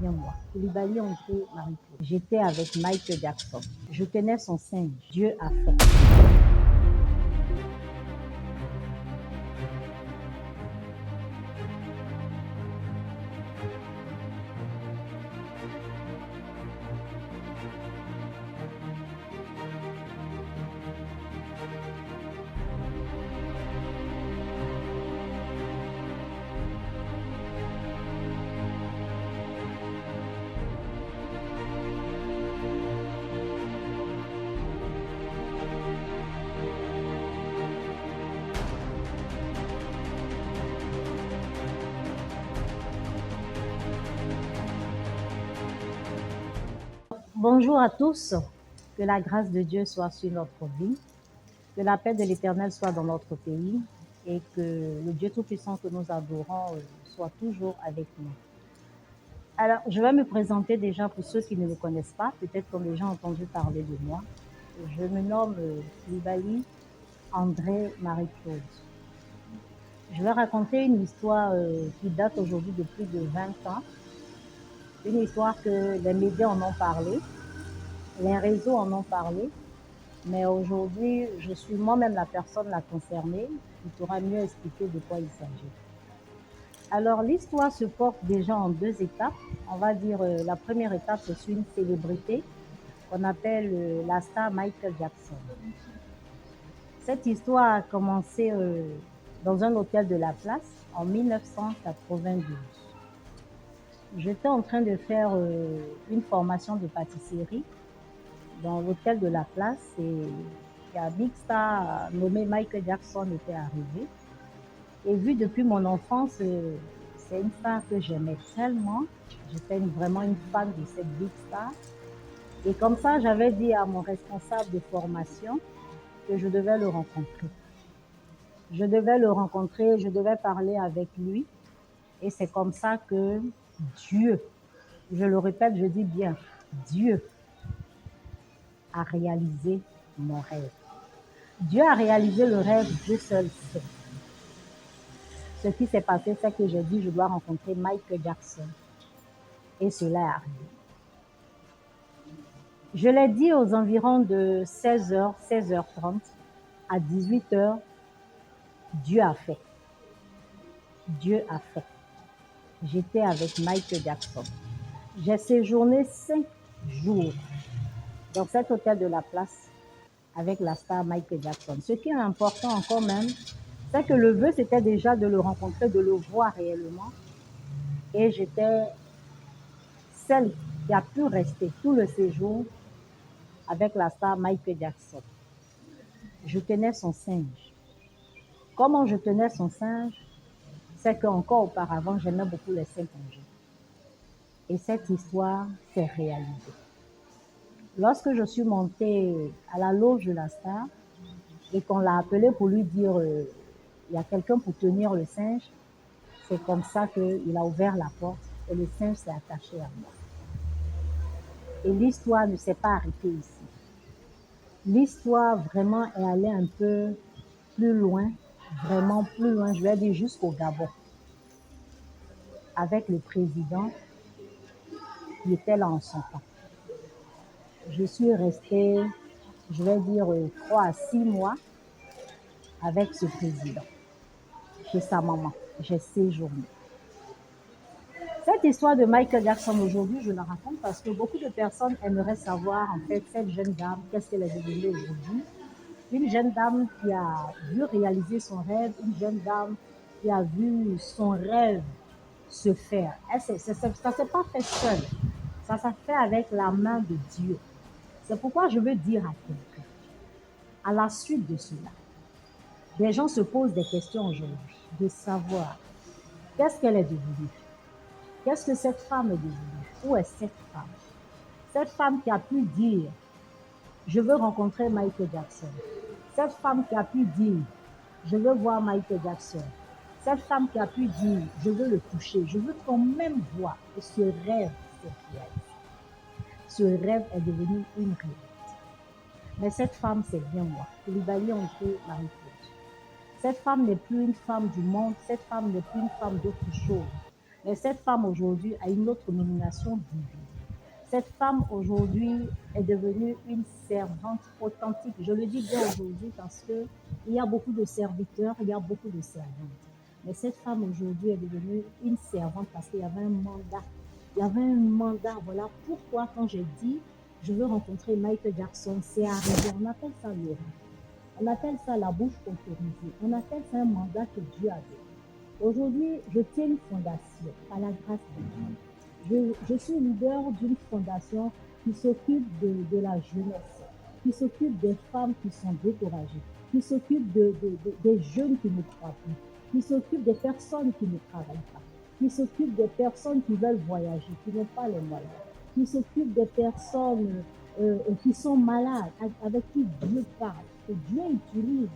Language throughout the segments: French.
bien moi. Coulibaly André Marie-Claude. J'étais avec Michael Jackson. Je tenais son singe. Dieu a fait. Bonjour à tous. Que la grâce de Dieu soit sur notre vie. Que la paix de l'Éternel soit dans notre pays et que le Dieu Tout-Puissant que nous adorons soit toujours avec nous. Alors, je vais me présenter déjà pour ceux qui ne me connaissent pas, peut-être comme les gens ont entendu parler de moi. Je me nomme Coulibaly André Marie-Claude. Je vais raconter une histoire qui date aujourd'hui de plus de 20 ans. Une histoire que les médias en ont parlé, les réseaux en ont parlé, mais aujourd'hui, je suis moi-même la personne la concernée qui pourra mieux expliquer de quoi il s'agit. Alors, l'histoire se porte déjà en deux étapes. On va dire la première étape, c'est une célébrité qu'on appelle la star Michael Jackson. Cette histoire a commencé dans un hôtel de la place en 1992. J'étais en train de faire une formation de pâtisserie dans l'hôtel de la place et un big star nommé Michael Jackson était arrivé. Et vu depuis mon enfance, c'est une star que j'aimais tellement. J'étais vraiment une fan de cette big star. Et comme ça, j'avais dit à mon responsable de formation que je devais le rencontrer. Je devais le rencontrer, je devais parler avec lui. Et c'est comme ça que Dieu, je le répète, je dis bien, Dieu a réalisé mon rêve. Dieu a réalisé le rêve, Dieu seul sait. Ce qui s'est passé, c'est que j'ai dit, je dois rencontrer Michael Jackson. Et cela est arrivé. Je l'ai dit aux environs de 16h, 16h30 à 18h, Dieu a fait. Dieu a fait. J'étais avec Michael Jackson. J'ai séjourné 5 jours dans cet hôtel de la place avec la star Michael Jackson. Ce qui est important encore même, c'est que le vœu, c'était déjà de le rencontrer, de le voir réellement. Et j'étais celle qui a pu rester tout le séjour avec la star Michael Jackson. Je tenais son singe. Comment je tenais son singe? C'est qu'encore auparavant, j'aimais beaucoup les saints congés. Et cette histoire s'est réalisée. Lorsque je suis montée à la loge de la star et qu'on l'a appelé pour lui dire il y a quelqu'un pour tenir le singe, c'est comme ça qu'il a ouvert la porte et le singe s'est attaché à moi. Et l'histoire ne s'est pas arrêtée ici. L'histoire vraiment est allée un peu plus loin, vraiment plus loin, je vais dire jusqu'au Gabon, avec le président qui était là en son temps. Je suis restée, je vais dire, 3 à 6 mois avec ce président, chez sa maman. J'ai séjourné. Cette histoire de Michael Jackson aujourd'hui, je la raconte parce que beaucoup de personnes aimeraient savoir, en fait, cette jeune dame, qu'est-ce qu'elle est devenue aujourd'hui. Une jeune dame qui a vu réaliser son rêve, une jeune dame qui a vu son rêve se faire. Ça ne s'est pas fait seul, ça s'est fait avec la main de Dieu. C'est pourquoi je veux dire à quelqu'un, à la suite de cela, des gens se posent des questions aujourd'hui, de savoir qu'est-ce qu'elle est devenue, qu'est-ce que cette femme est devenue, où est cette femme? Cette femme qui a pu dire, je veux rencontrer Michael Jackson. Cette femme qui a pu dire, je veux voir Michael Jackson. Cette femme qui a pu dire, je veux le toucher, je veux quand même voir que ce rêve s'est réalisé. Ce rêve est devenu une réalité. Mais cette femme, c'est bien moi, Coulibaly André Marie-Claude. Cette femme n'est plus une femme du monde, cette femme n'est plus une femme d'autre chose. Mais cette femme aujourd'hui a une autre nomination divine. Cette femme aujourd'hui est devenue une servante authentique. Je le dis bien aujourd'hui parce qu'il y a beaucoup de serviteurs, il y a beaucoup de servantes. Mais cette femme aujourd'hui est devenue une servante parce qu'il y avait un mandat. Il y avait un mandat. Voilà pourquoi quand j'ai dit je veux rencontrer Michael Jackson, c'est arrivé. On appelle ça l'oracle. On appelle ça la bouche autorisée. On appelle ça un mandat que Dieu a donné. Aujourd'hui, je tiens une fondation à la grâce de Dieu. Je suis leader d'une fondation qui s'occupe de la jeunesse, qui s'occupe des femmes qui sont découragées, qui s'occupe des jeunes qui ne croient plus, qui s'occupe des personnes qui ne travaillent pas, qui s'occupe des personnes qui veulent voyager, qui n'ont pas les moyens, qui s'occupe des personnes qui sont malades, avec qui Dieu parle, que Dieu utilise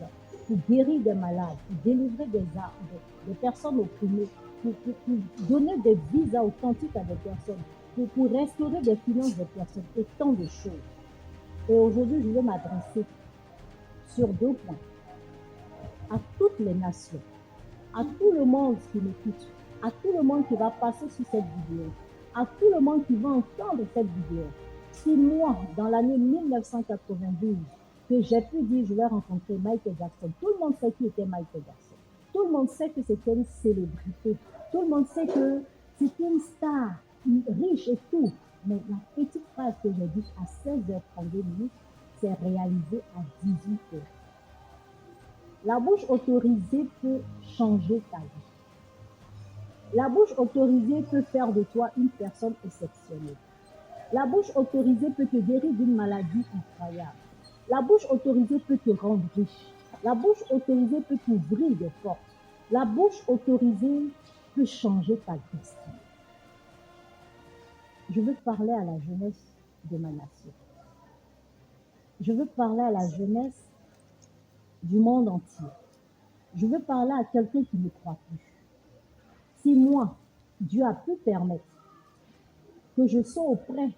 pour guérir des malades, pour délivrer des personnes opprimées, pour donner des visas authentiques à des personnes, pour restaurer des finances des personnes et tant de choses. Et aujourd'hui, je vais m'adresser sur 2 points à toutes les nations, à tout le monde qui m'écoute, à tout le monde qui va passer sur cette vidéo, à tout le monde qui va entendre cette vidéo. Si moi, dans l'année 1992, que j'ai pu dire je vais rencontrer Michael Jackson, tout le monde sait qui était Michael Jackson. Tout le monde sait que c'était une célébrité. Tout le monde sait que c'était une star, riche et tout. Mais la petite phrase que j'ai dite à 16h32, c'est réalisé à 18h. La bouche autorisée peut changer ta vie. La bouche autorisée peut faire de toi une personne exceptionnelle. La bouche autorisée peut te guérir d'une maladie incroyable. La bouche autorisée peut te rendre riche. La bouche autorisée peut t'ouvrir des portes. La bouche autorisée peut changer ta destinée. Je veux parler à la jeunesse de ma nation. Je veux parler à la jeunesse du monde entier. Je veux parler à quelqu'un qui ne croit plus. Si moi, Dieu a pu permettre que je sois auprès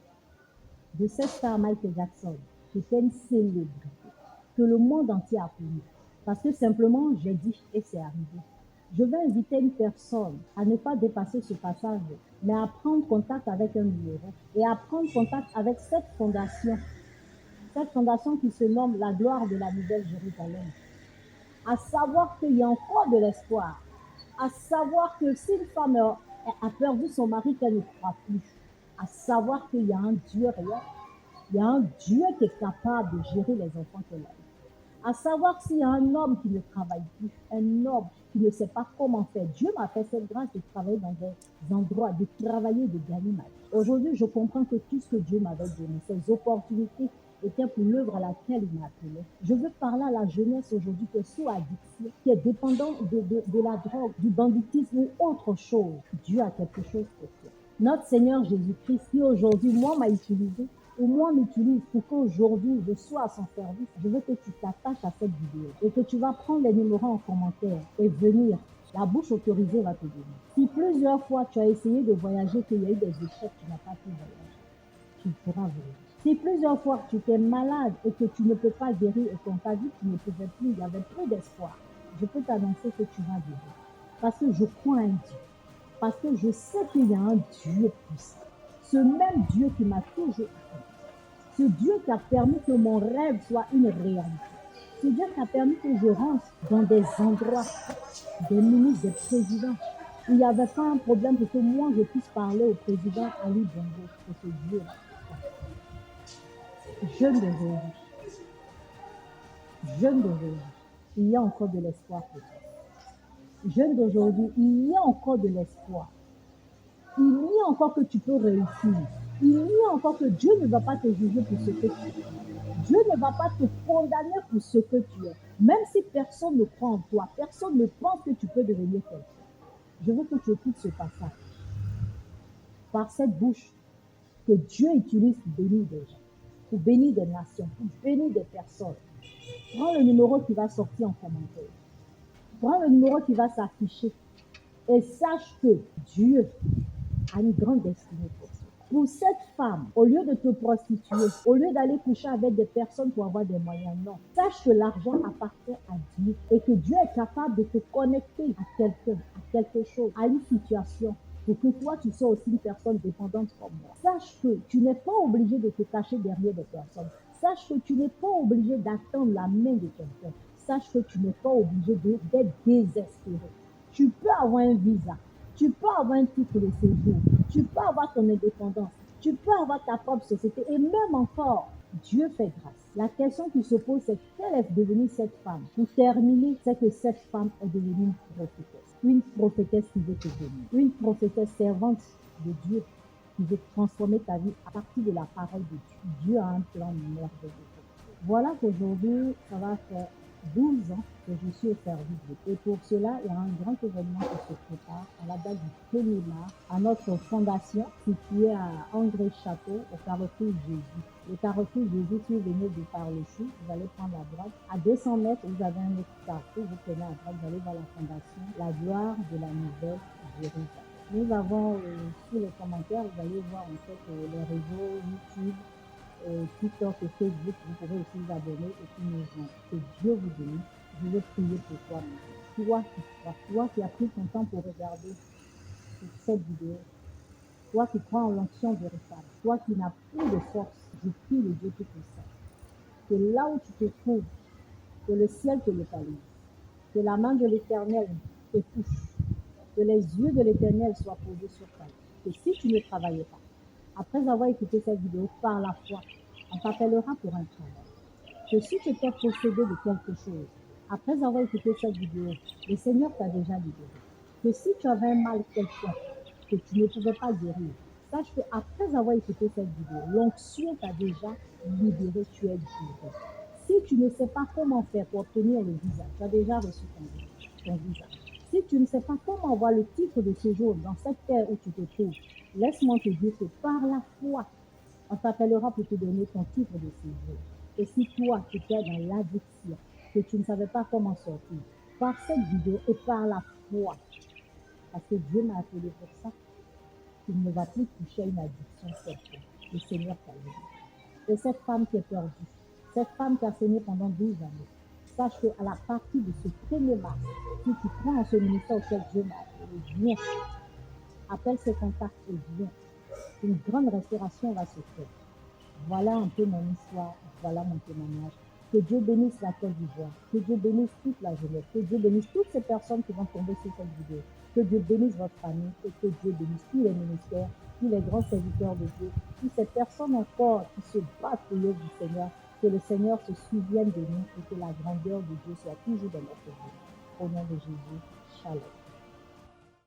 de cette star Michael Jackson, qui était une célébrité, que le monde entier a connu, parce que simplement j'ai dit et c'est arrivé. Je vais inviter une personne à ne pas dépasser ce passage, mais à prendre contact avec un numéro et à prendre contact avec cette fondation qui se nomme la gloire de la Nouvelle Jérusalem. À savoir qu'il y a encore de l'espoir, à savoir que si une femme a perdu son mari, qu'elle ne croit plus, à savoir qu'il y a un Dieu réel, il y a un Dieu qui est capable de gérer les enfants qu'elle a eu. À savoir s'il y a un homme qui ne travaille plus, un homme qui ne sait pas comment faire. Dieu m'a fait cette grâce de travailler dans des endroits, de travailler, de gagner ma vie. Aujourd'hui, je comprends que tout ce que Dieu m'avait donné, ces opportunités étaient pour l'œuvre à laquelle il m'a appelé. Je veux parler à la jeunesse aujourd'hui qui est sous addiction, qui est dépendante de la drogue, du banditisme ou autre chose. Dieu a quelque chose pour toi. Notre Seigneur Jésus-Christ, qui aujourd'hui, moi, m'a utilisé, ou moi m'utilise pour qu'aujourd'hui je sois à son service, je veux que tu t'attaches à cette vidéo et que tu vas prendre les numéros en commentaire et venir. La bouche autorisée va te donner. Si plusieurs fois tu as essayé de voyager, qu'il y a eu des échecs, tu n'as pas pu voyager, tu pourras venir. Si plusieurs fois tu étais malade et que tu ne peux pas guérir et qu'on t'a dit que tu ne pouvais plus, il y avait plus d'espoir, je peux t'annoncer que tu vas guérir. Parce que je crois en Dieu. Parce que je sais qu'il y a un Dieu puissant. Ce même Dieu qui m'a toujours appelé. Ce Dieu qui a permis que mon rêve soit une réalité. Ce Dieu qui a permis que je rentre dans des endroits, des ministres, des présidents, où il n'y avait pas un problème pour que moi je puisse parler au président Ali Bongo. C'est ce Dieu-là. Jeune d'aujourd'hui, il y a encore de l'espoir pour toi. Jeune d'aujourd'hui, il y a encore de l'espoir. Il y a encore que tu peux réussir. Il y a encore que Dieu ne va pas te juger pour ce que tu es. Dieu ne va pas te condamner pour ce que tu es. Même si personne ne croit en toi, personne ne pense que tu peux devenir quelqu'un. Je veux que tu écoutes ce passage. Par cette bouche que Dieu utilise pour bénir des gens, pour bénir des nations, pour bénir des personnes. Prends le numéro qui va sortir en commentaire. Prends le numéro qui va s'afficher. Et sache que Dieu a une grande destinée pour toi. Pour cette femme, au lieu de te prostituer, au lieu d'aller coucher avec des personnes pour avoir des moyens, non. Sache que l'argent appartient à Dieu et que Dieu est capable de te connecter à quelqu'un, à quelque chose, à une situation pour que toi, tu sois aussi une personne dépendante comme moi. Sache que tu n'es pas obligé de te cacher derrière des personnes. Sache que tu n'es pas obligé d'attendre la main de quelqu'un. Sache que tu n'es pas obligé d'être désespéré. Tu peux avoir un visa. Tu peux avoir un titre de séjour. Tu peux avoir ton indépendance. Tu peux avoir ta propre société. Et même encore, Dieu fait grâce. La question qui se pose, c'est quelle est devenue cette femme? Pour terminer, c'est que cette femme est devenue une prophétesse. Une prophétesse qui veut te bénir. Une prophétesse servante de Dieu qui veut transformer ta vie à partir de la parole de Dieu. Dieu a un plan merveilleux. Voilà qu'aujourd'hui, ça va faire 12 ans que je suis au service de Dieu. Et pour cela, il y a un grand événement qui se prépare à la date du 1er mars à notre fondation située à André-Château, au Carrefour Jésus. Le Carrefour Jésus, si vous venez de par le chou, vous allez prendre la droite. À 200 mètres, vous avez un autre carrefour, vous prenez à droite, vous allez voir la fondation, la gloire de la nouvelle Jérusalem. Nous avons sous les commentaires, vous allez voir en fait les réseaux YouTube, TikTok et Facebook, vous pourrez aussi vous abonner et puis nous joindre. Que Dieu vous bénisse. Je vais prier pour toi. Toi qui as pris ton temps pour regarder cette vidéo, toi qui crois en l'onction véritable, toi qui n'as plus de force, je prie le Dieu Tout-Puissant, que là où tu te trouves, que le ciel te localise, que la main de l'Éternel te touche, que les yeux de l'Éternel soient posés sur toi, que si tu ne travaillais pas, après avoir écouté cette vidéo par la foi, on t'appellera pour un travail. Que si tu étais possédé de quelque chose, après avoir écouté cette vidéo, le Seigneur t'a déjà libéré. Que si tu avais un mal quelconque que tu ne pouvais pas guérir, sache qu'après avoir écouté cette vidéo, l'onction t'a déjà libéré, tu es guéri. Si tu ne sais pas comment faire pour obtenir le visa, tu as déjà reçu ton visa. Si tu ne sais pas comment avoir le titre de séjour dans cette terre où tu te trouves, laisse-moi te dire que par la foi, on t'appellera pour te donner ton titre de séjour. Et si toi, tu étais dans l'addiction, que tu ne savais pas comment sortir, par cette vidéo et par la foi, parce que Dieu m'a appelé pour ça, tu ne vas plus toucher à une addiction cette fois. Le Seigneur t'a aidé. Et cette femme qui est perdue, cette femme qui a saigné pendant 12 années, sache qu'à la partie de ce 1er mars, si tu crois en ce ministère auquel Dieu m'a appelé, viens, appelle ses contacts et viens. Une grande restauration va se faire. Voilà un peu mon histoire, voilà mon témoignage. Que Dieu bénisse la Côte d'Ivoire, que Dieu bénisse toute la jeunesse, que Dieu bénisse toutes ces personnes qui vont tomber sur cette vidéo, que Dieu bénisse votre famille et que Dieu bénisse tous les ministères, tous les grands serviteurs de Dieu, toutes ces personnes encore qui se battent pour l'œuvre du Seigneur, que le Seigneur se souvienne de nous et que la grandeur de Dieu soit toujours dans notre vie. Au nom de Jésus, shalom.